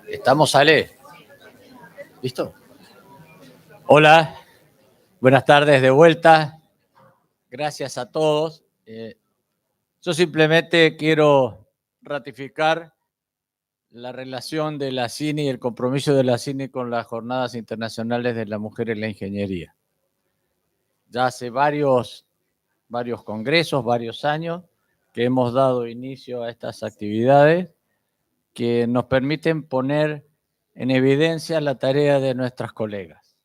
Estamos, Ale. ¿Listo? Hola, buenas tardes de vuelta. Gracias a todos. Yo simplemente quiero ratificar la relación de la CINI y el compromiso de la CINI con las Jornadas Internacionales de la Mujer en la Ingeniería. Ya hace varios congresos, varios años, que hemos dado inicio a estas actividades que nos permiten poner en evidencia la tarea de nuestras colegas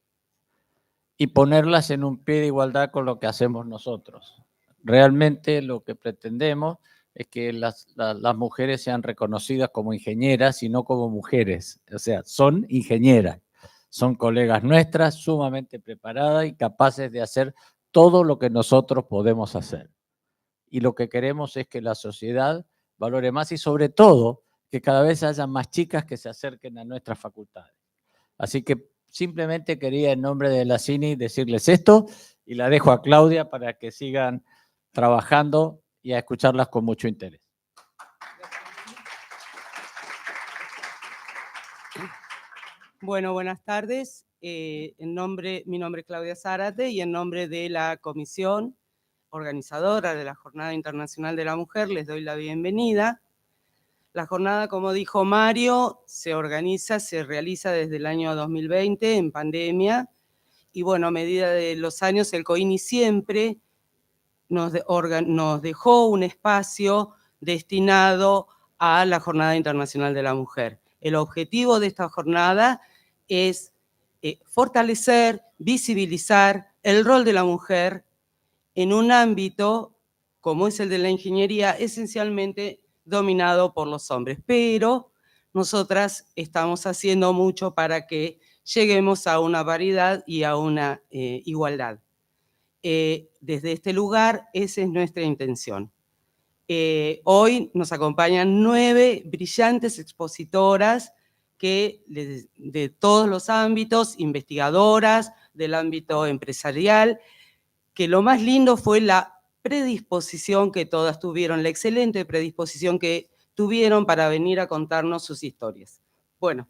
y ponerlas en un pie de igualdad con lo que hacemos nosotros. Realmente lo que pretendemos es que las mujeres sean reconocidas como ingenieras y no como mujeres. O sea, son ingenieras, son colegas nuestras sumamente preparadas y capaces de hacer todo lo que nosotros podemos hacer. Y lo que queremos es que la sociedad valore más y sobre todo que cada vez haya más chicas que se acerquen a nuestras facultades. Así que simplemente quería en nombre de la CINI decirles esto y la dejo a Claudia para que sigan trabajando y a escucharlas con mucho interés. Bueno, buenas tardes. Mi nombre es Claudia Zárate y en nombre de la comisión organizadora de la Jornada Internacional de la Mujer les doy la bienvenida. La jornada, como dijo Mario, se realiza desde el año 2020 en pandemia y bueno, a medida de los años el COINI siempre nos dejó un espacio destinado a la Jornada Internacional de la Mujer. El objetivo de esta jornada es fortalecer, visibilizar el rol de la mujer en un ámbito como es el de la ingeniería, esencialmente dominado por los hombres. Pero nosotras estamos haciendo mucho para que lleguemos a una paridad y a una igualdad. Desde este lugar, esa es nuestra intención. Hoy nos acompañan 9 brillantes expositoras que de todos los ámbitos, investigadoras del ámbito empresarial, que lo más lindo fue la predisposición que todas tuvieron, la excelente predisposición que tuvieron para venir a contarnos sus historias. Bueno,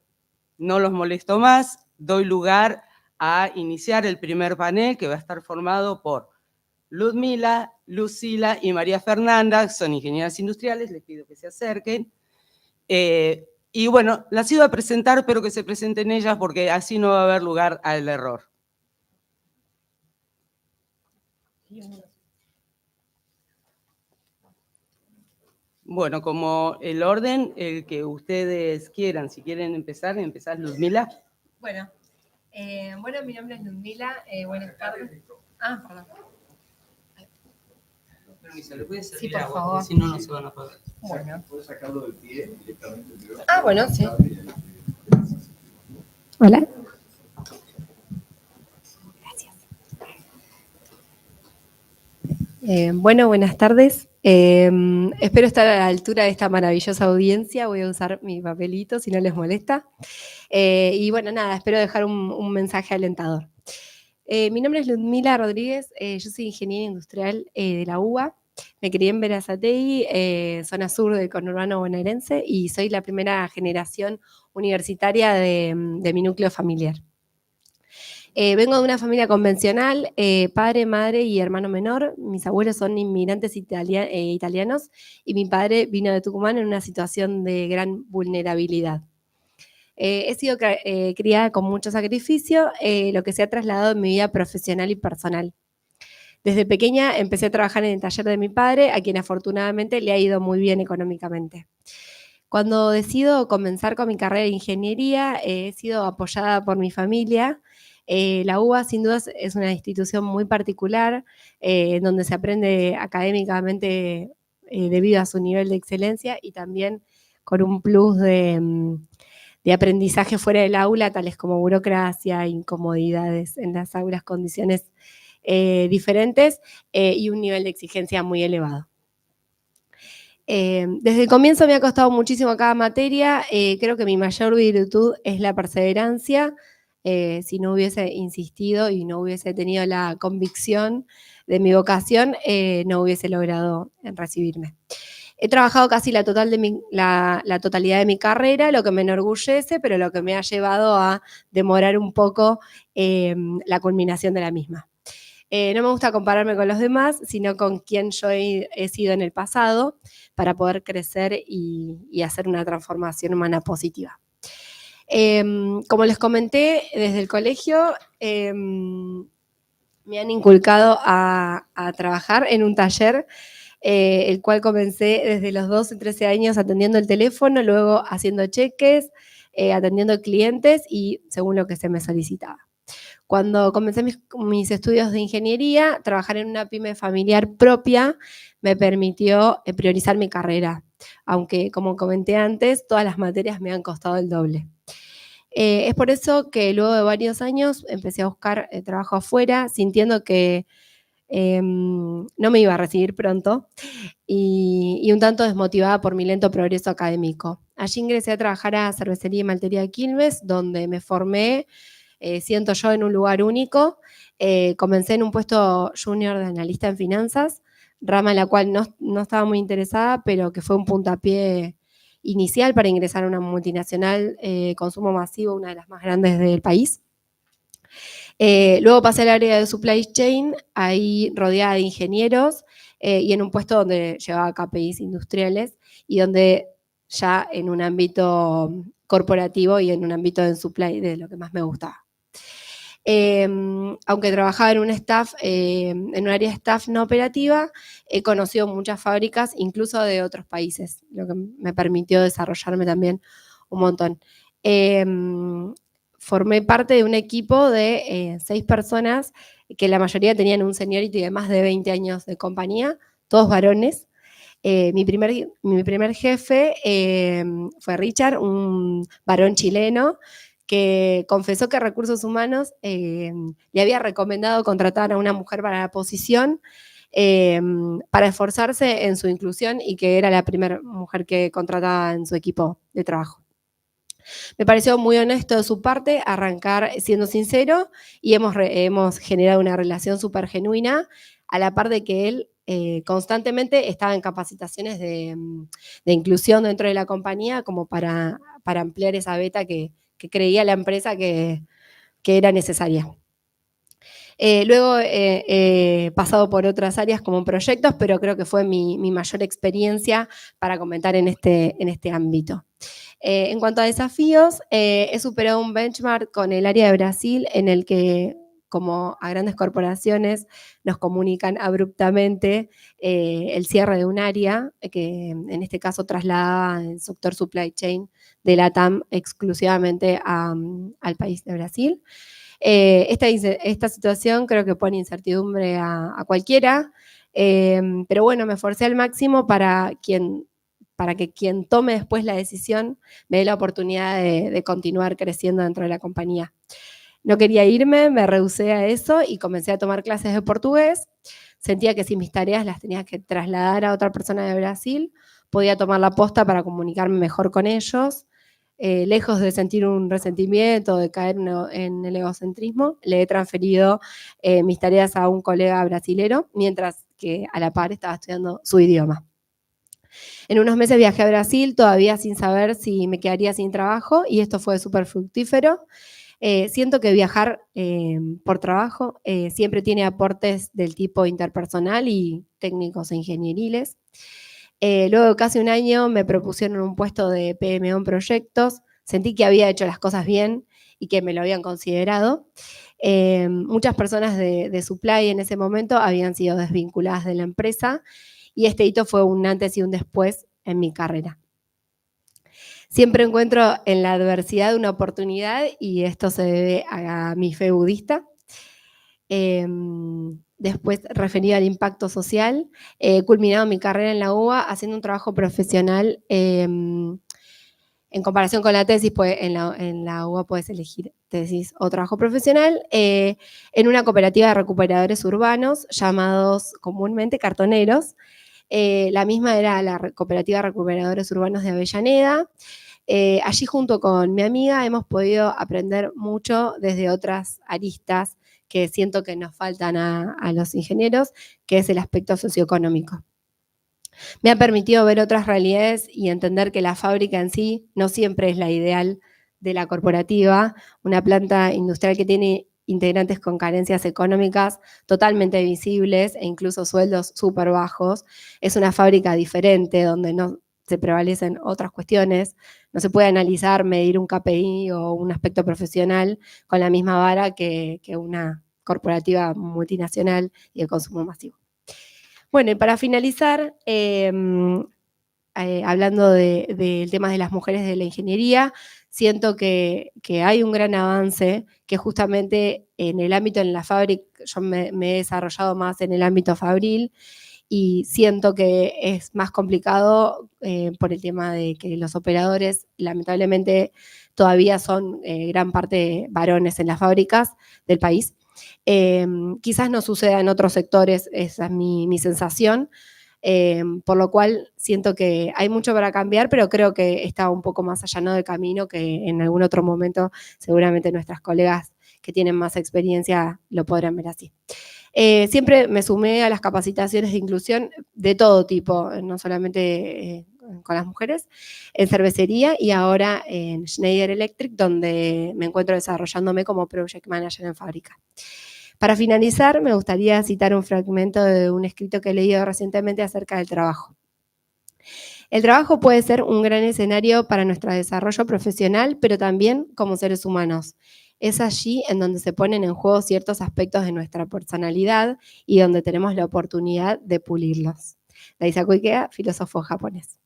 no los molesto más, doy lugar a iniciar el primer panel que va a estar formado por Ludmila, Lucila y María Fernanda, son ingenieras industriales, les pido que se acerquen. Y bueno, las iba a presentar, pero que se presenten ellas porque así no va a haber lugar al error. Bueno, como el orden, el que ustedes quieran, si quieren empezar Ludmila. Bueno, mi nombre es Ludmila, buenas tardes. Perdón. Permiso, ¿le puedes servir agua? Favor. Si no, no se van a apagar. Bueno. ¿Puedes sacarlo del pie directamente? Bueno, sí. Hola. Gracias. Buenas tardes. Espero estar a la altura de esta maravillosa audiencia. Voy a usar mi papelito si no les molesta. Y bueno, nada, espero dejar un mensaje alentador. Mi nombre es Ludmila Rodríguez, yo soy ingeniera industrial de la UBA. Me crié en Berazategui, zona sur del conurbano bonaerense, y soy la primera generación universitaria de mi núcleo familiar. Vengo de una familia convencional, padre, madre y hermano menor. Mis abuelos son inmigrantes italianos y mi padre vino de Tucumán en una situación de gran vulnerabilidad. He sido criada con mucho sacrificio, lo que se ha trasladado en mi vida profesional y personal. Desde pequeña empecé a trabajar en el taller de mi padre, a quien afortunadamente le ha ido muy bien económicamente. Cuando decido comenzar con mi carrera de ingeniería, he sido apoyada por mi familia. La UBA sin duda es una institución muy particular, donde se aprende académicamente debido a su nivel de excelencia y también con un plus de aprendizaje fuera del aula, tales como burocracia, incomodidades en las aulas, condiciones diferentes y un nivel de exigencia muy elevado. Desde el comienzo me ha costado muchísimo cada materia. Creo que mi mayor virtud es la perseverancia. Si no hubiese insistido y no hubiese tenido la convicción de mi vocación, no hubiese logrado recibirme. He trabajado casi la totalidad de mi carrera, lo que me enorgullece, pero lo que me ha llevado a demorar un poco la culminación de la misma. No me gusta compararme con los demás, sino con quien yo he sido en el pasado para poder crecer y hacer una transformación humana positiva. Como les comenté, desde el colegio me han inculcado a trabajar en un taller, el cual comencé desde los 12, 13 años atendiendo el teléfono, luego haciendo cheques, atendiendo clientes y según lo que se me solicitaba. Cuando comencé mis estudios de ingeniería, trabajar en una pyme familiar propia me permitió priorizar mi carrera, aunque como comenté antes, todas las materias me han costado el doble. Es por eso que luego de varios años empecé a buscar trabajo afuera, sintiendo que no me iba a recibir pronto y un tanto desmotivada por mi lento progreso académico. Allí ingresé a trabajar a Cervecería y Maltería de Quilmes, donde me formé, siento yo, en un lugar único. Comencé en un puesto junior de analista en finanzas, rama en la cual no estaba muy interesada, pero que fue un puntapié inicial para ingresar a una multinacional consumo masivo, una de las más grandes del país. Luego pasé al área de supply chain, ahí rodeada de ingenieros y en un puesto donde llevaba KPIs industriales y donde ya en un ámbito corporativo y en un ámbito de supply de lo que más me gustaba. Aunque trabajaba en un staff, en un área de staff no operativa, he conocido muchas fábricas, incluso de otros países, lo que me permitió desarrollarme también un montón. Formé parte de un equipo de 6 personas, que la mayoría tenían un seniority de más de 20 años de compañía, todos varones. Mi primer jefe fue Richard, un varón chileno, que confesó que Recursos Humanos le había recomendado contratar a una mujer para la posición para esforzarse en su inclusión y que era la primera mujer que contrataba en su equipo de trabajo. Me pareció muy honesto de su parte arrancar siendo sincero y hemos generado una relación súper genuina, a la par de que él constantemente estaba en capacitaciones de inclusión dentro de la compañía como para ampliar esa beta que creía la empresa que era necesaria. Luego he pasado por otras áreas como proyectos, pero creo que fue mi mayor experiencia para comentar en este ámbito. En cuanto a desafíos, he superado un benchmark con el área de Brasil en el que, como a grandes corporaciones, nos comunican abruptamente el cierre de un área, que en este caso trasladaba el sector supply chain de la TAM exclusivamente al país de Brasil. Esta situación creo que pone incertidumbre a cualquiera, pero bueno, me esforcé al máximo para que quien tome después la decisión me dé la oportunidad de continuar creciendo dentro de la compañía. No quería irme, me rehusé a eso y comencé a tomar clases de portugués. Sentía que si mis tareas las tenía que trasladar a otra persona de Brasil, podía tomar la posta para comunicarme mejor con ellos. Lejos de sentir un resentimiento, de caer en el egocentrismo, le he transferido mis tareas a un colega brasilero, mientras que a la par estaba estudiando su idioma. En unos meses viajé a Brasil, todavía sin saber si me quedaría sin trabajo, y esto fue súper fructífero. Siento que viajar por trabajo siempre tiene aportes del tipo interpersonal y técnicos e ingenieriles. Luego de casi un año me propusieron un puesto de PMO en proyectos. Sentí que había hecho las cosas bien y que me lo habían considerado. Muchas personas de supply en ese momento habían sido desvinculadas de la empresa y este hito fue un antes y un después en mi carrera. Siempre encuentro en la adversidad una oportunidad y esto se debe a mi fe budista. Después, referido al impacto social, he culminado mi carrera en la UBA haciendo un trabajo profesional. En comparación con la tesis, pues en la UBA puedes elegir tesis o trabajo profesional en una cooperativa de recuperadores urbanos llamados comúnmente cartoneros. La misma era la cooperativa de recuperadores urbanos de Avellaneda. Allí junto con mi amiga hemos podido aprender mucho desde otras aristas que siento que nos faltan a los ingenieros, que es el aspecto socioeconómico. Me ha permitido ver otras realidades y entender que la fábrica en sí no siempre es la ideal de la corporativa. Una planta industrial que tiene integrantes con carencias económicas totalmente visibles e incluso sueldos súper bajos. Es una fábrica diferente donde no se prevalecen otras cuestiones. No se puede analizar, medir un KPI o un aspecto profesional con la misma vara que una corporativa multinacional y de consumo masivo. Bueno, y para finalizar, hablando del tema de las mujeres de la ingeniería, siento que hay un gran avance, que justamente en el ámbito en la fábrica, yo me he desarrollado más en el ámbito fabril, y siento que es más complicado por el tema de que los operadores lamentablemente todavía son gran parte varones en las fábricas del país. Quizás no suceda en otros sectores, esa es mi sensación, por lo cual siento que hay mucho para cambiar, pero creo que está un poco más allanado de camino, que en algún otro momento seguramente nuestras colegas que tienen más experiencia lo podrán ver así. Siempre me sumé a las capacitaciones de inclusión de todo tipo, no solamente con las mujeres, en cervecería y ahora en Schneider Electric, donde me encuentro desarrollándome como Project Manager en fábrica. Para finalizar, me gustaría citar un fragmento de un escrito que he leído recientemente acerca del trabajo. El trabajo puede ser un gran escenario para nuestro desarrollo profesional, pero también como seres humanos. Es allí en donde se ponen en juego ciertos aspectos de nuestra personalidad y donde tenemos la oportunidad de pulirlos. Daisaku Ikea, filósofo japonés.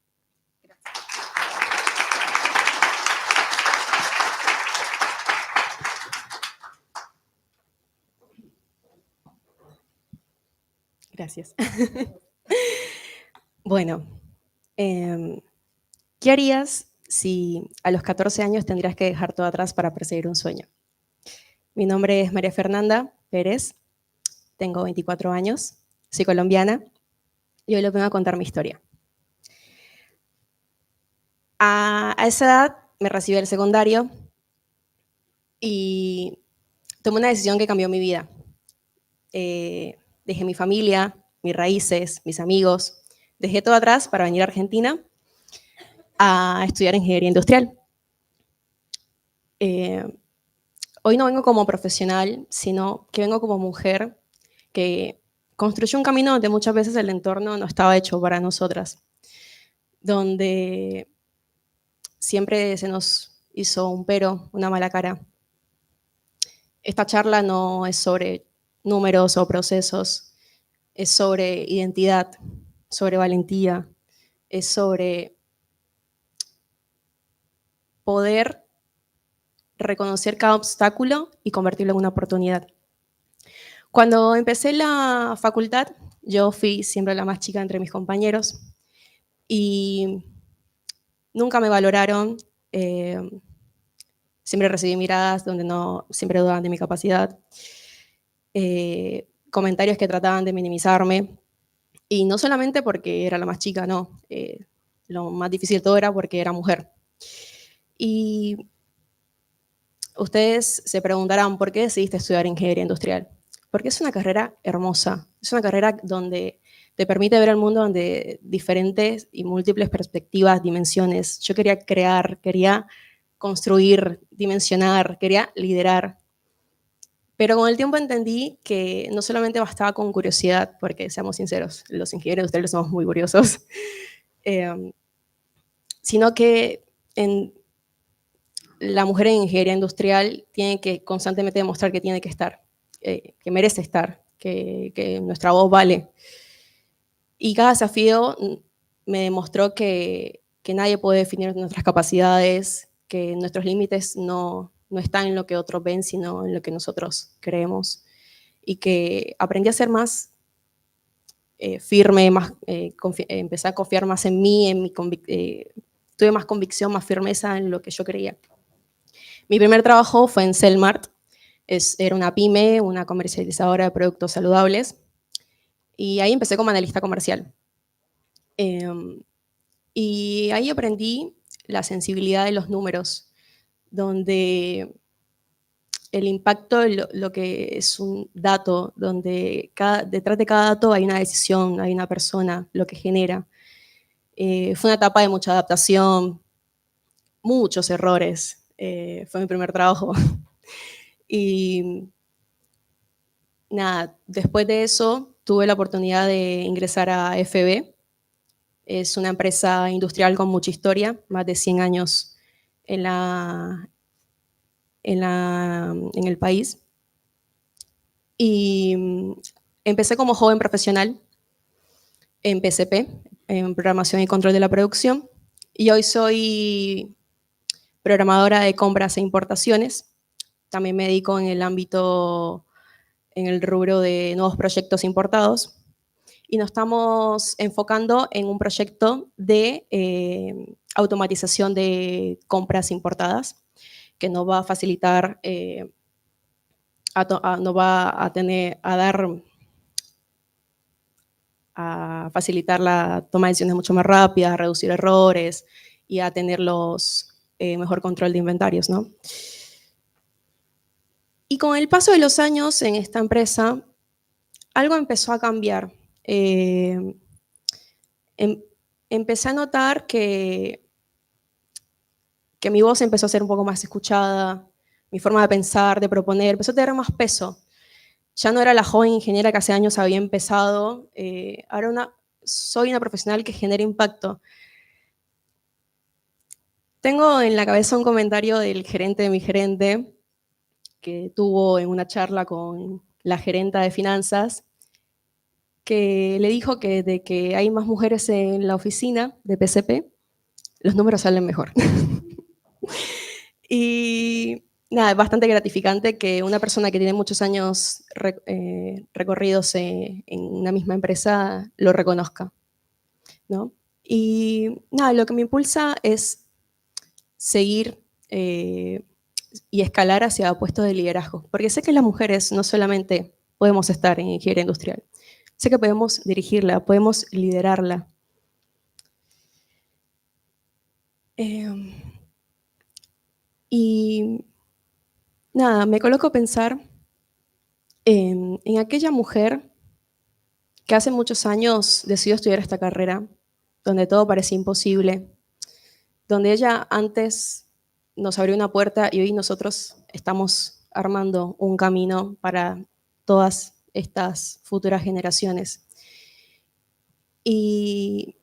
Gracias. Bueno, ¿qué harías si a los 14 años tendrías que dejar todo atrás para perseguir un sueño? Mi nombre es María Fernanda Pérez, tengo 24 años, soy colombiana y hoy les vengo a contar mi historia. A esa edad me recibí del secundario y tomé una decisión que cambió mi vida. Dejé mi familia, mis raíces, mis amigos, dejé todo atrás para venir a Argentina a estudiar ingeniería industrial. Hoy no vengo como profesional, sino que vengo como mujer que construyó un camino donde muchas veces el entorno no estaba hecho para nosotras, donde siempre se nos hizo un pero, una mala cara. Esta charla no es sobre números o procesos, es sobre identidad, sobre valentía, es sobre poder reconocer cada obstáculo y convertirlo en una oportunidad. Cuando empecé la facultad, yo fui siempre la más chica entre mis compañeros y nunca me valoraron. Siempre recibí miradas donde no, siempre dudaban de mi capacidad, comentarios que trataban de minimizarme, y no solamente porque era la más chica, no. Lo más difícil de todo era porque era mujer. Y ustedes se preguntarán, ¿por qué decidiste estudiar ingeniería industrial? Porque es una carrera hermosa, es una carrera donde te permite ver el mundo de diferentes y múltiples perspectivas, dimensiones. Yo quería crear, quería construir, dimensionar, quería liderar. Pero con el tiempo entendí que no solamente bastaba con curiosidad, porque seamos sinceros, los ingenieros industriales somos muy curiosos, sino que la mujer en ingeniería industrial tiene que constantemente demostrar que tiene que estar, que merece estar, que nuestra voz vale. Y cada desafío me demostró que nadie puede definir nuestras capacidades, que nuestros límites no están en lo que otros ven, sino en lo que nosotros creemos. Y que aprendí a ser más firme, más, empecé a confiar más en mí, tuve más convicción, más firmeza en lo que yo creía. Mi primer trabajo fue en Cellmart, era una pyme, una comercializadora de productos saludables, y ahí empecé como analista comercial. Y ahí aprendí la sensibilidad de los números, donde el impacto de lo que es un dato, donde detrás de cada dato hay una decisión, hay una persona, lo que genera. Fue una etapa de mucha adaptación, muchos errores. Fue mi primer trabajo. Y nada, después de eso tuve la oportunidad de ingresar a FB. Es una empresa industrial con mucha historia, más de 100 años en el país. Y empecé como joven profesional en PCP, en programación y control de la producción, y hoy soy programadora de compras e importaciones. También me dedico en el ámbito, en el rubro de nuevos proyectos importados, y nos estamos enfocando en un proyecto de automatización de compras importadas, que nos va a facilitar, a facilitar la toma de decisiones mucho más rápida, a reducir errores y a tener mejor control de inventarios, ¿no? Y con el paso de los años en esta empresa, algo empezó a cambiar. Empecé a notar que mi voz empezó a ser un poco más escuchada, mi forma de pensar, de proponer, empezó a tener más peso. Ya no era la joven ingeniera que hace años había empezado, ahora soy una profesional que genera impacto. Tengo en la cabeza un comentario del gerente de mi gerente, que tuvo en una charla con la gerenta de finanzas, que le dijo que de que hay más mujeres en la oficina de PCP, los números salen mejor. Y nada, es bastante gratificante que una persona que tiene muchos años recorridos en una misma empresa lo reconozca, ¿no? Y nada, lo que me impulsa es seguir y escalar hacia puestos de liderazgo, porque sé que las mujeres no solamente podemos estar en ingeniería industrial, sé que podemos dirigirla, podemos liderarla. Y nada, me coloco a pensar en aquella mujer que hace muchos años decidió estudiar esta carrera, donde todo parecía imposible, donde ella antes nos abrió una puerta y hoy nosotros estamos armando un camino para todas estas futuras generaciones. Y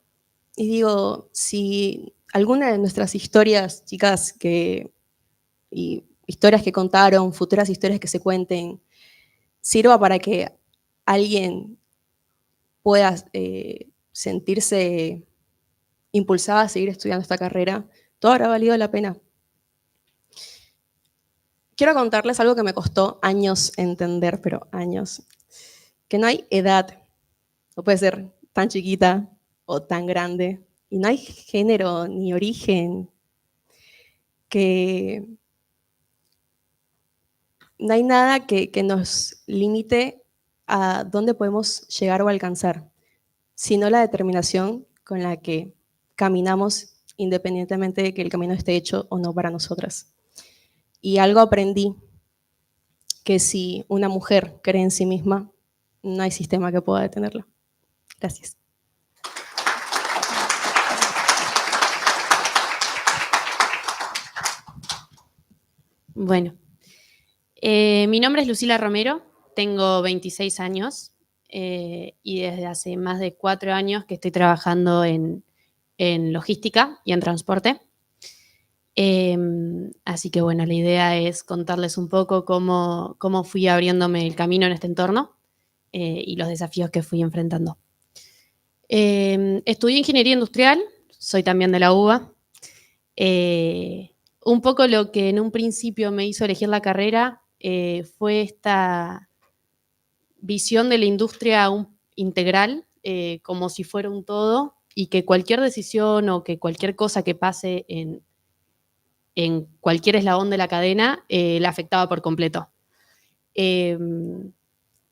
digo, si alguna de nuestras historias, chicas, y historias que contaron, futuras historias que se cuenten, sirva para que alguien pueda sentirse impulsada a seguir estudiando esta carrera, todo habrá valido la pena. Quiero contarles algo que me costó años entender, pero años, que no hay edad, no puede ser tan chiquita o tan grande, y no hay género ni origen, que no hay nada que nos limite a dónde podemos llegar o alcanzar, sino la determinación con la que caminamos independientemente de que el camino esté hecho o no para nosotras. Y algo aprendí, que si una mujer cree en sí misma, no hay sistema que pueda detenerla. Gracias. Bueno, mi nombre es Lucila Romero, tengo 26 años y desde hace más de 4 años que estoy trabajando en logística y en transporte. Así que bueno, la idea es contarles un poco cómo fui abriéndome el camino en este entorno y los desafíos que fui enfrentando. Estudié ingeniería industrial, soy también de la UBA. Un poco lo que en un principio me hizo elegir la carrera fue esta visión de la industria integral, como si fuera un todo, y que cualquier decisión o que cualquier cosa que pase en cualquier eslabón de la cadena la afectaba por completo.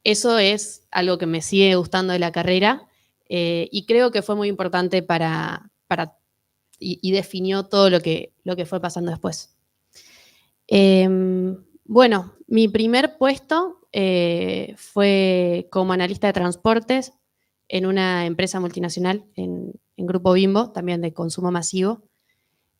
Eso es algo que me sigue gustando de la carrera y creo que fue muy importante y definió todo lo que fue pasando después. Bueno, mi primer puesto fue como analista de transportes en una empresa multinacional, en Grupo Bimbo, también de consumo masivo.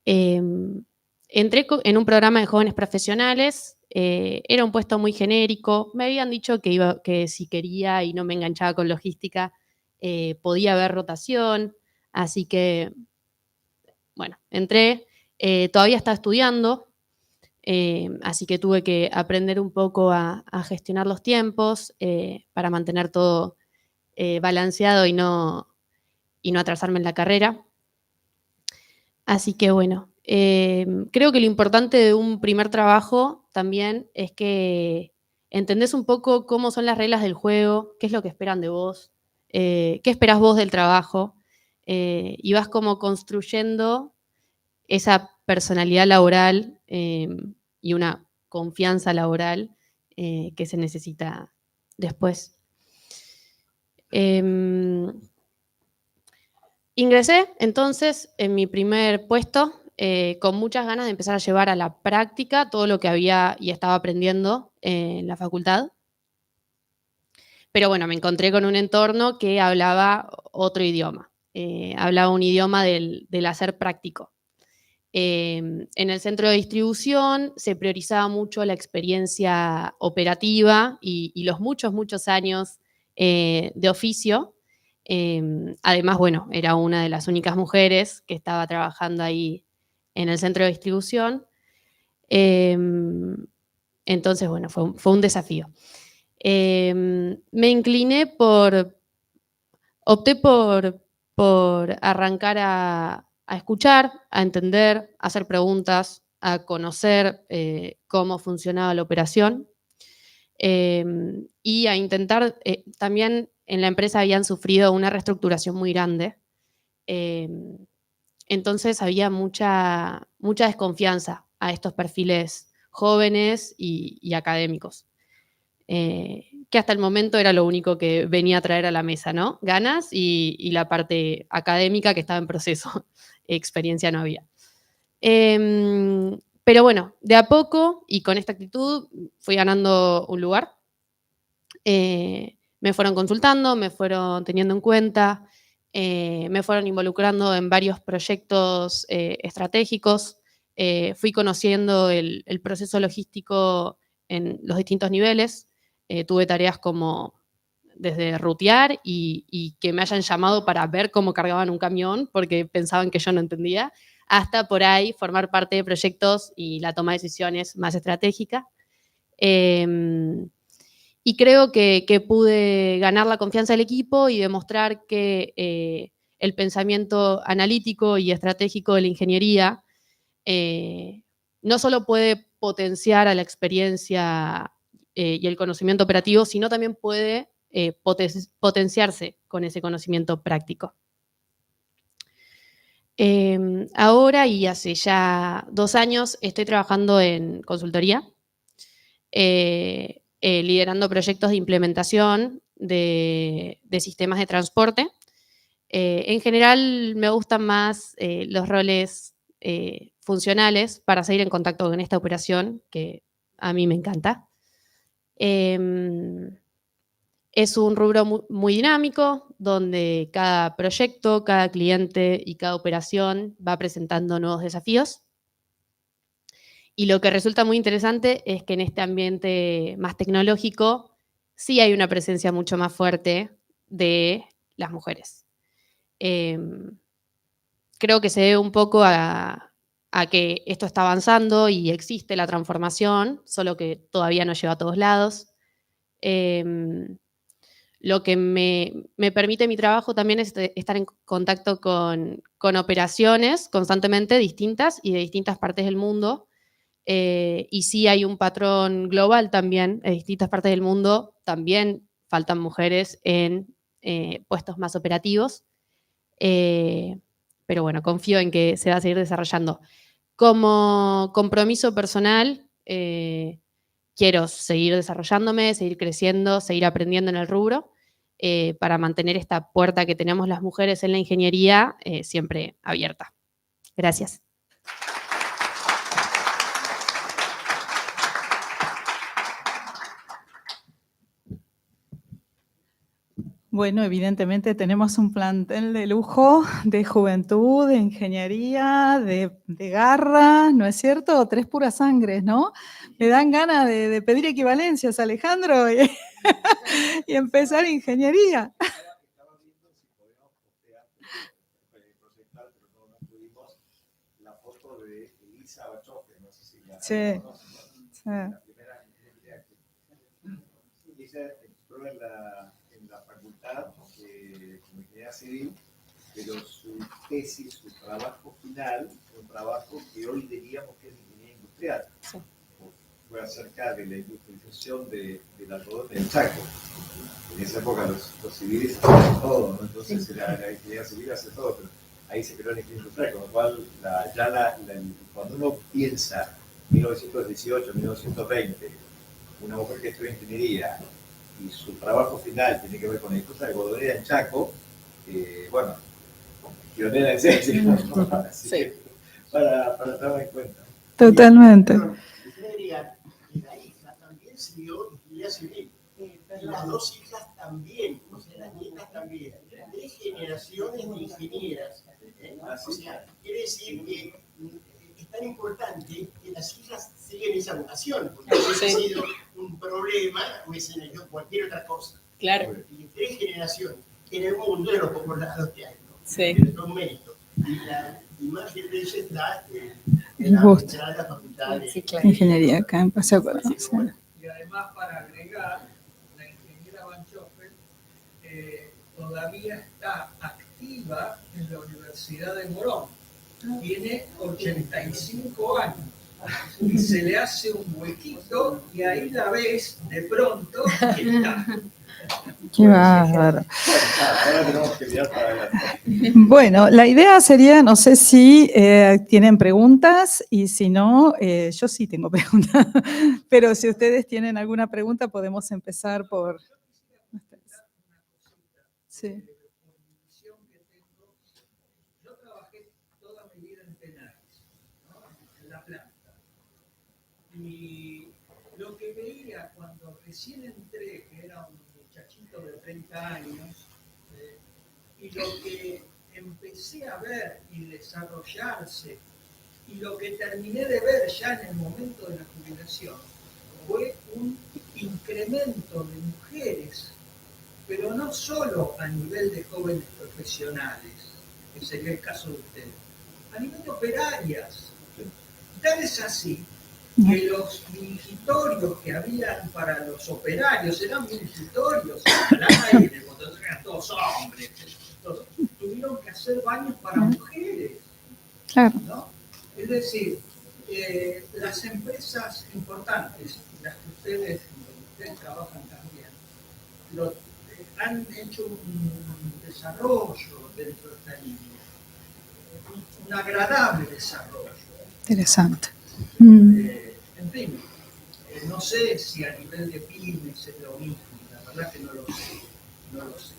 Entré en un programa de jóvenes profesionales, era un puesto muy genérico, me habían dicho que si quería y no me enganchaba con logística, podía haber rotación, así que, bueno, entré, todavía estaba estudiando, así que tuve que aprender un poco a gestionar los tiempos para mantener todo balanceado y no atrasarme en la carrera. Así que bueno, creo que lo importante de un primer trabajo también es que entendés un poco cómo son las reglas del juego, qué es lo que esperan de vos, qué esperás vos del trabajo, y vas como construyendo esa personalidad laboral y una confianza laboral que se necesita después. Ingresé entonces en mi primer puesto con muchas ganas de empezar a llevar a la práctica todo lo que había y estaba aprendiendo en la facultad. Pero bueno, me encontré con un entorno que hablaba otro idioma. Hablaba un idioma del hacer práctico. En el centro de distribución se priorizaba mucho la experiencia operativa y los muchos años de oficio. Además, bueno, era una de las únicas mujeres que estaba trabajando ahí en el centro de distribución. Entonces, bueno, fue un desafío. Me incliné opté por arrancar a escuchar, a entender, a hacer preguntas, a conocer cómo funcionaba la operación y a intentar, también en la empresa habían sufrido una reestructuración muy grande, entonces había mucha desconfianza a estos perfiles jóvenes y académicos. Que hasta el momento era lo único que venía a traer a la mesa, ¿no? Ganas y la parte académica que estaba en proceso. Experiencia no había. Pero bueno, de a poco y con esta actitud fui ganando un lugar. Me fueron consultando, me fueron teniendo en cuenta, me fueron involucrando en varios proyectos estratégicos. Fui conociendo el proceso logístico en los distintos niveles. Tuve tareas como desde rutear y que me hayan llamado para ver cómo cargaban un camión porque pensaban que yo no entendía, hasta por ahí formar parte de proyectos y la toma de decisiones más estratégica. Y creo que pude ganar la confianza del equipo y demostrar que el pensamiento analítico y estratégico de la ingeniería no solo puede potenciar a la experiencia y el conocimiento operativo, sino también puede potenciarse con ese conocimiento práctico. Ahora y hace ya 2 años estoy trabajando en consultoría, liderando proyectos de implementación de sistemas de transporte. En general me gustan más los roles funcionales para seguir en contacto con esta operación, que a mí me encanta. Es un rubro muy dinámico, donde cada proyecto, cada cliente y cada operación va presentando nuevos desafíos. Y lo que resulta muy interesante es que en este ambiente más tecnológico sí hay una presencia mucho más fuerte de las mujeres. Creo que se debe un poco a que esto está avanzando y existe la transformación, solo que todavía no llega a todos lados. Lo que me permite mi trabajo también es estar en contacto con operaciones constantemente distintas y de distintas partes del mundo. Y sí hay un patrón global también, en distintas partes del mundo también faltan mujeres en puestos más operativos. Pero bueno, confío en que se va a seguir desarrollando. Como compromiso personal, quiero seguir desarrollándome, seguir creciendo, seguir aprendiendo en el rubro, para mantener esta puerta que tenemos las mujeres en la ingeniería siempre abierta. Gracias. Bueno, evidentemente tenemos un plantel de lujo, de juventud, de ingeniería, de garra, ¿no es cierto? 3 puras sangres, ¿no? Me dan ganas de pedir equivalencias, Alejandro, y, y empezar ingeniería. Estaba viendo si podíamos proyectar, pero no pudimos, la foto de Elisa Bachoque, no sé si la Sí. conocen, ¿no? Sí. La primera ingeniera que ella entró en la facultad como ingeniera civil, pero su tesis, su trabajo final, un trabajo que hoy diríamos que es ingeniería industrial. Sí. Fue acerca de la industrialización del algodón del Chaco. En esa época los civiles hacían todo, ¿no? Entonces la ingeniería civil hace todo, pero ahí se creó la ingeniería industrial, con lo cual cuando uno piensa 1918, 1920, una mujer que estudia ingeniería y su trabajo final tiene que ver con la industria algodonera en Chaco, bueno, pionera en serio, ¿no? Así que para tenerlo en cuenta. Totalmente. Usted diría que la hija también siguió ingeniería civil. Y las dos hijas también, o sea, las nietas también. 3 generaciones de ingenieras. O sea, quiere decir que es tan importante que las hijas siguen esa vocación, porque hubiese sido un problema, hubiesen hecho cualquier otra cosa. Claro. Y 3 generaciones en el mundo de los pocos lados que hay, ¿no? Sí. Es un mérito. Y la imagen de ella está en la central de la facultad de Ingeniería acá en Paseo Colón. Sí, bueno. Y además, para agregar, la ingeniera Banchofer todavía está activa en la Universidad de Morón. Tiene 85 años y se le hace un huequito y ahí la ves de pronto y está. Qué bárbaro. Ahora tenemos que mirar para adelante. Bueno, la idea sería, no sé si tienen preguntas y si no, yo sí tengo preguntas, pero si ustedes tienen alguna pregunta podemos empezar por... Sí. Yo trabajé toda mi vida en Tenaris, ¿no? En la planta. Y lo que veía cuando recién entré, que era un muchachito de 30 años, y lo que empecé a ver y desarrollarse, y lo que terminé de ver ya en el momento de la jubilación, fue un incremento de mujeres, pero no solo a nivel de jóvenes profesionales, que sería el caso de ustedes, a nivel de operarias. Tal es así que los mingitorios que habían para los operarios eran mingitorios al aire, cuando eran todos hombres. Entonces, tuvieron que hacer baños para mujeres. Claro. ¿No? Es decir, las empresas importantes, las que ustedes trabajan también, han hecho un desarrollo dentro de esta línea, un agradable desarrollo. Interesante. En fin, no sé si a nivel de pymes es lo mismo, la verdad que no lo sé,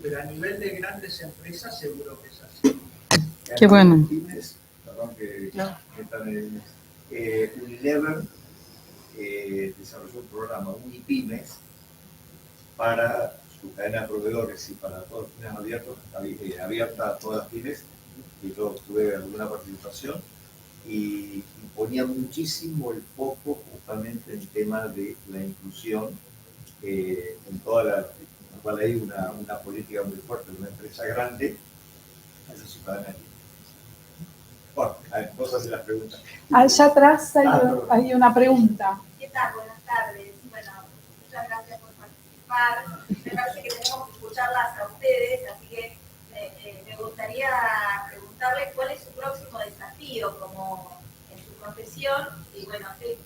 pero a nivel de grandes empresas seguro que es así. Qué bueno. Perdón que Unilever desarrolló un programa Unipymes para su cadena de proveedores y para todos los pymes abiertos, abierta a todas las pymes, y yo tuve alguna participación, y ponía muchísimo el foco justamente en el tema de la inclusión en toda la cual hay una política muy fuerte de una empresa grande hacia su cadena de pymes. Bueno, a ver, vos haces las preguntas. Allá atrás hay una pregunta. ¿Qué tal? Buenas tardes. Bueno, muchas gracias por participar. Me parece que tenemos que escucharlas a ustedes, así que me gustaría preguntarles cuál es su próximo desafío como en su profesión y bueno, qué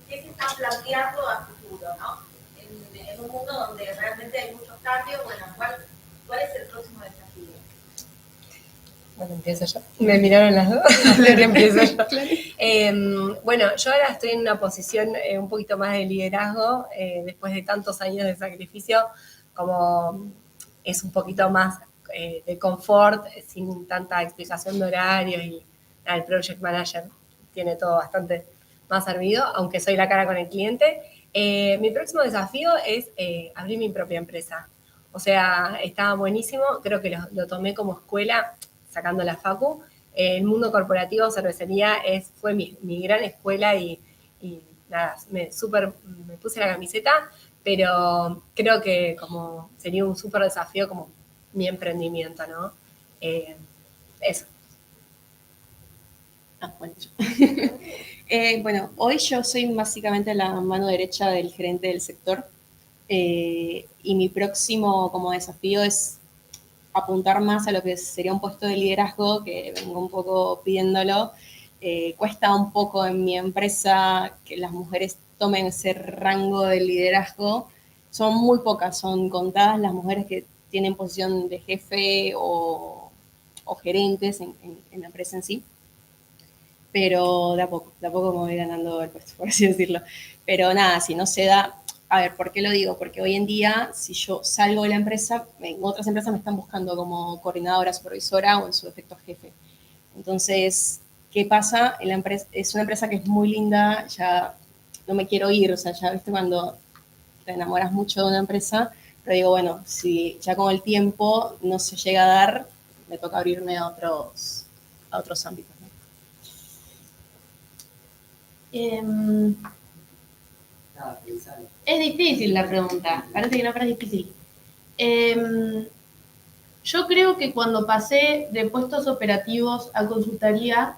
se están planteando a futuro, ¿no? En un mundo donde realmente hay muchos cambios, bueno, ¿cuál es el próximo desafío? Bueno, empiezo yo. Me miraron las dos. Empiezo yo. Bueno, yo ahora estoy en una posición un poquito más de liderazgo, después de tantos años de sacrificio, como es un poquito más de confort, sin tanta explicación de horarios y el project manager tiene todo bastante más servido, aunque soy la cara con el cliente. Mi próximo desafío es abrir mi propia empresa. O sea, estaba buenísimo, creo que lo tomé como escuela, sacando la facu. El mundo corporativo, cervecería, fue mi gran escuela y nada, me puse la camiseta, pero creo que como sería un súper desafío como mi emprendimiento, ¿no? Eso. Bueno, bueno, hoy yo soy básicamente la mano derecha del gerente del sector y mi próximo como desafío es apuntar más a lo que sería un puesto de liderazgo, que vengo un poco pidiéndolo. Cuesta un poco en mi empresa que las mujeres tomen ese rango de liderazgo. Son muy pocas, son contadas las mujeres que tienen posición de jefe o gerentes en la empresa en sí. Pero de a poco me voy ganando el puesto, por así decirlo. Pero nada, si no se da, a ver, ¿por qué lo digo? Porque hoy en día, si yo salgo de la empresa, en otras empresas me están buscando como coordinadora, supervisora o en su defecto jefe. Entonces, ¿qué pasa? La empresa, es una empresa que es muy linda, ya no me quiero ir, o sea, ya viste cuando te enamoras mucho de una empresa, pero digo, bueno, si ya con el tiempo no se llega a dar, me toca abrirme a otros ámbitos. Es difícil la pregunta, parece que no, pero es difícil. Yo creo que cuando pasé de puestos operativos a consultoría,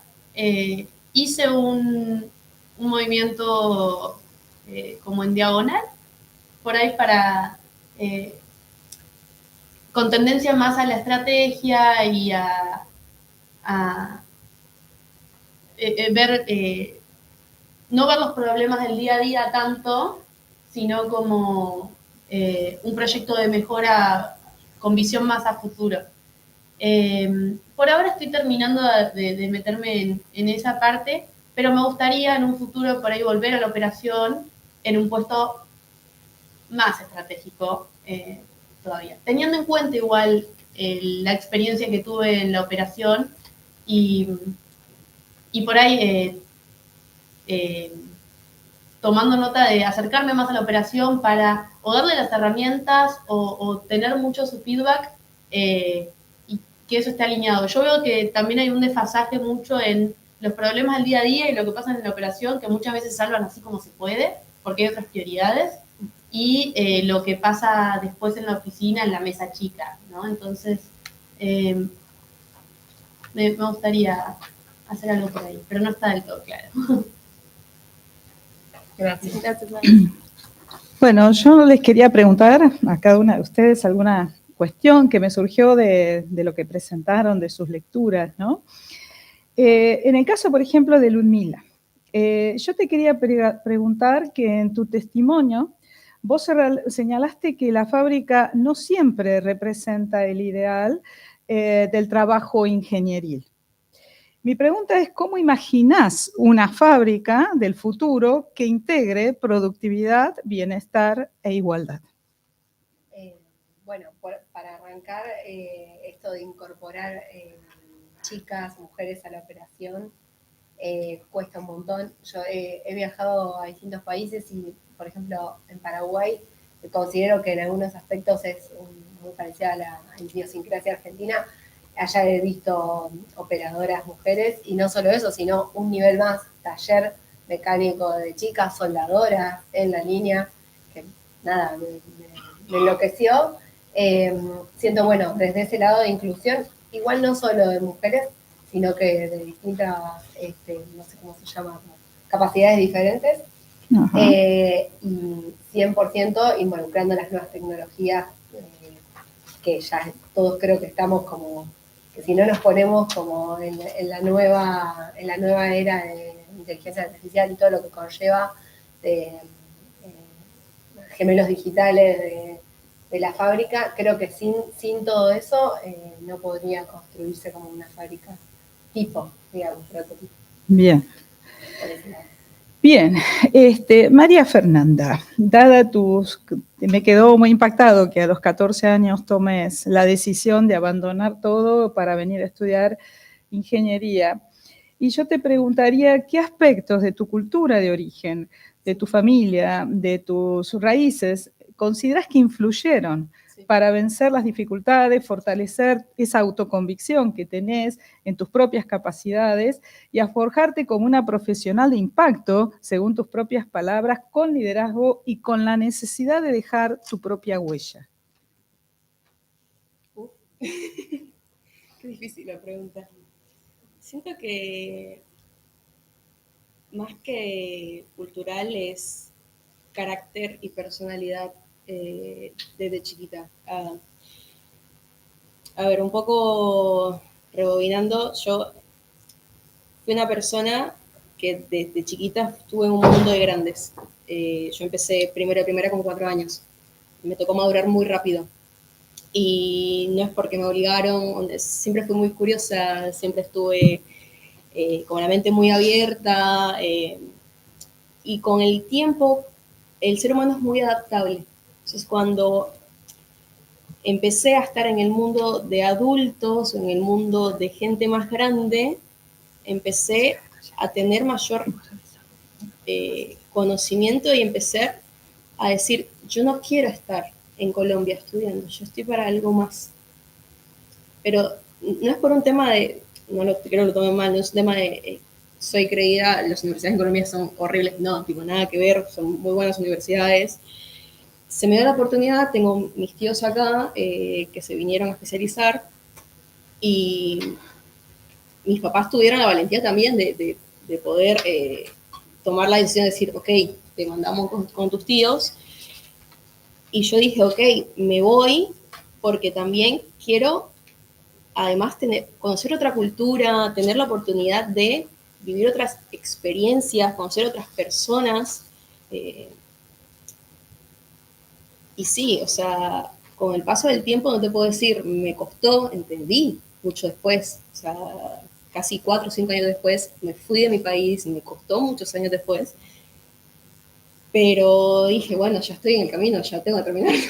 hice un movimiento como en diagonal, por ahí con tendencia más a la estrategia y a ver... no ver los problemas del día a día tanto, sino como un proyecto de mejora con visión más a futuro. Por ahora estoy terminando de meterme en esa parte, pero me gustaría en un futuro por ahí volver a la operación en un puesto más estratégico todavía. Teniendo en cuenta igual la experiencia que tuve en la operación y por ahí tomando nota de acercarme más a la operación para o darle las herramientas o tener mucho su feedback y que eso esté alineado. Yo veo que también hay un desfasaje mucho en los problemas del día a día y lo que pasa en la operación, que muchas veces salvan así como se puede, porque hay otras prioridades, y lo que pasa después en la oficina, en la mesa chica, ¿no? Entonces, me gustaría hacer algo por ahí, pero no está del todo claro. Gracias. Bueno, yo les quería preguntar a cada una de ustedes alguna cuestión que me surgió de lo que presentaron, de sus lecturas, ¿no? En el caso, por ejemplo, de Ludmila, yo te quería preguntar que en tu testimonio vos señalaste que la fábrica no siempre representa el ideal del trabajo ingenieril. Mi pregunta es, ¿cómo imaginás una fábrica del futuro que integre productividad, bienestar e igualdad? Bueno, para arrancar, esto de incorporar chicas, mujeres a la operación, cuesta un montón. Yo he viajado a distintos países y, por ejemplo, en Paraguay, considero que en algunos aspectos es muy parecida a la idiosincrasia argentina. Allá he visto operadoras mujeres y no solo eso, sino un nivel más, taller mecánico de chicas, soldadoras en la línea, que nada, me enloqueció. Siento, bueno, desde ese lado de inclusión, igual no solo de mujeres, sino que de distintas, no sé cómo se llama, capacidades diferentes, y 100% involucrando las nuevas tecnologías, que ya todos creo que estamos como, que si no nos ponemos como en la nueva era de inteligencia artificial y todo lo que conlleva de gemelos digitales de la fábrica, creo que sin todo eso no podría construirse como una fábrica tipo, digamos, prototipo. Bien. Por ese lado. Bien, María Fernanda, me quedó muy impactado que a los 14 años tomes la decisión de abandonar todo para venir a estudiar ingeniería. Y yo te preguntaría, ¿qué aspectos de tu cultura de origen, de tu familia, de tus raíces, considerás que influyeron para vencer las dificultades, fortalecer esa autoconvicción que tenés en tus propias capacidades y a forjarte como una profesional de impacto, según tus propias palabras, con liderazgo y con la necesidad de dejar tu propia huella? Qué difícil la pregunta. Siento que más que cultural es carácter y personalidad desde chiquita. A ver, un poco rebobinando, yo fui una persona que desde chiquita estuve en un mundo de grandes. Yo empecé primero de primera con 4 años. Me tocó madurar muy rápido. Y no es porque me obligaron, siempre fui muy curiosa, siempre estuve con la mente muy abierta, y con el tiempo el ser humano es muy adaptable. Entonces cuando empecé a estar en el mundo de adultos, en el mundo de gente más grande, empecé a tener mayor conocimiento y empecé a decir, yo no quiero estar en Colombia estudiando, yo estoy para algo más. Pero no es por un tema de, no lo quiero que lo tomen mal, no es un tema de soy creída, las universidades en Colombia son horribles, no, tipo, nada que ver, son muy buenas universidades. Se me dio la oportunidad, tengo mis tíos acá que se vinieron a especializar y mis papás tuvieron la valentía también de poder tomar la decisión de decir, ok, te mandamos con tus tíos. Y yo dije, ok, me voy porque también quiero, además, conocer otra cultura, tener la oportunidad de vivir otras experiencias, conocer otras personas. Y sí, o sea, con el paso del tiempo no te puedo decir, me costó, entendí mucho después. O sea, casi 4 o 5 años después me fui de mi país y me costó muchos años después. Pero dije, bueno, ya estoy en el camino, ya tengo que terminarlo.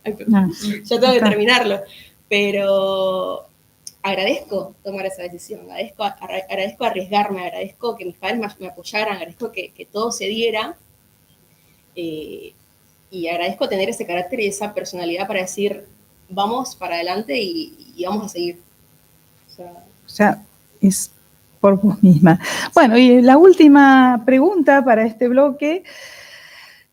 Ya tengo que terminarlo. Pero agradezco tomar esa decisión, agradezco arriesgarme, agradezco que mis padres me apoyaran, agradezco que todo se diera. Y agradezco tener ese carácter y esa personalidad para decir, vamos para adelante y vamos a seguir. O sea, es por vos misma. Bueno, y la última pregunta para este bloque.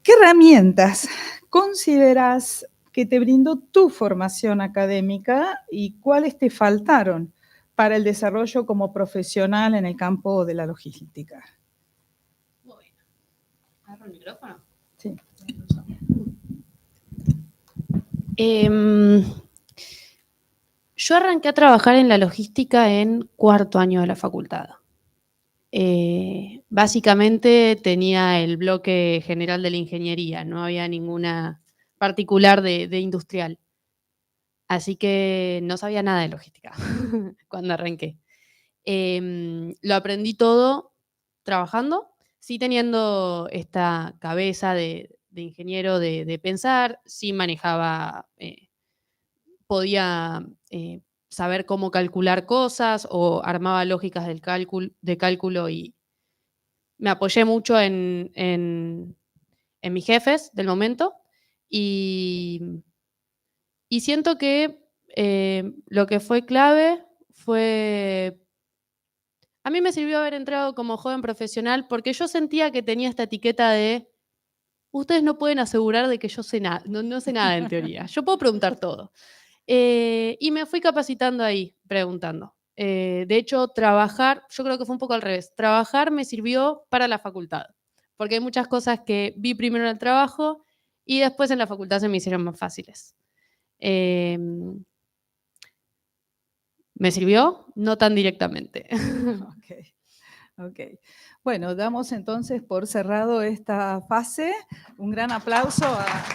¿Qué herramientas consideras que te brindó tu formación académica y cuáles te faltaron para el desarrollo como profesional en el campo de la logística? Bueno, ¿agarro el micrófono? Sí. Yo arranqué a trabajar en la logística en 4º año de la facultad. Básicamente tenía el bloque general de la ingeniería, no había ninguna particular de industrial. Así que no sabía nada de logística cuando arranqué. Lo aprendí todo trabajando, sí teniendo esta cabeza de ingeniero de pensar, sí manejaba, podía saber cómo calcular cosas o armaba lógicas de cálculo y me apoyé mucho en mis jefes del momento y siento que lo que fue clave fue... A mí me sirvió haber entrado como joven profesional porque yo sentía que tenía esta etiqueta de ustedes no pueden asegurar de que yo sé nada, no sé nada en teoría, yo puedo preguntar todo. Y me fui capacitando ahí, preguntando. De hecho, trabajar, yo creo que fue un poco al revés. Trabajar me sirvió para la facultad, porque hay muchas cosas que vi primero en el trabajo y después en la facultad se me hicieron más fáciles. ¿Me sirvió? No tan directamente. Ok. Bueno, damos entonces por cerrado esta fase. Un gran aplauso a...